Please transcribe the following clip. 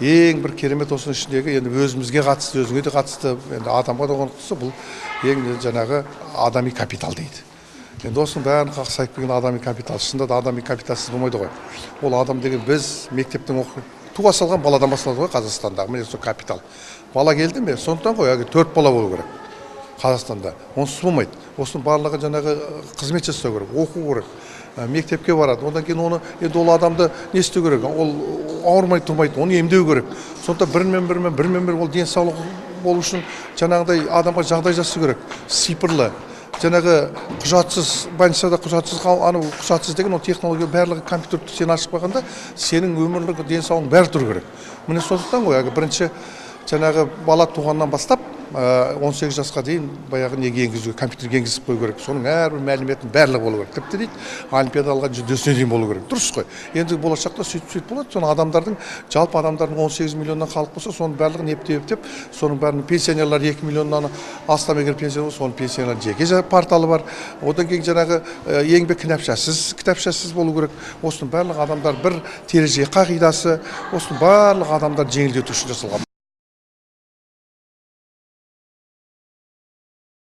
ең бір керемет осының ішіндегі енді өзімізге қатысты, өзіңе де қатысты, енді адамға да қонықтысы бұл ең жаңағы адами капитал дейді. Енді осының бәрін қақсайып келген адами капитал. Шынында да адами капиталсыз болмайды ғой. Ол адам деген біз мектептің туа салған баладан басталады ғой Қазақстандағы. Міне сол капитал. Бала келді ме? Сондықтан ғой 4 бала болу керек Қазақстанда. Онсыз болмайды. Осының барлығы жаңағы қызмет жасау керек, оқу керек. Мектепке барады. Одан кейін оны енді ол адамды не істеу керек? Ол ауырмай тұрмайды, оны емдеу керек. Сонда бірмен бір ол денсаулық болу үшін жаңағыдай адамға жағдай жасау керек. Сипырлы. Жаңағы құжатсыз, больницада құжатсыз деген ол технология барлығы компьютерді сен ашып қойғанда сенің өмірлік денсаулығың бәрі тұру керек. Міне сондықтан ғой бірінші жаңағы бала туғаннан бастап 18 жасқа дейін баяғы неге енгізу, компьютерге енгізіп қою керек. Соның әрбір мәліметін барлығы болу керек. Тіпті дейді, олимпиадаға жүлдесіне дейін болу керек. Дұрыс қой. Енді болашақта сөйтіп болады. Соны адамдардың, жалпы адамдардың 18 миллионнан халық болса, соның барлығын ептеп, соның бәрін пенсионерлар 2 миллионнан астам егер пенсия болса, соның пенсионерлар жеке порталы бар. Одан кейін жаңағы еңбек кітапшасыз болу керек. Осының барлығы адамдар бір терезе қағидасы, осының барлығы адамдар жеңілдету үшін жасалған.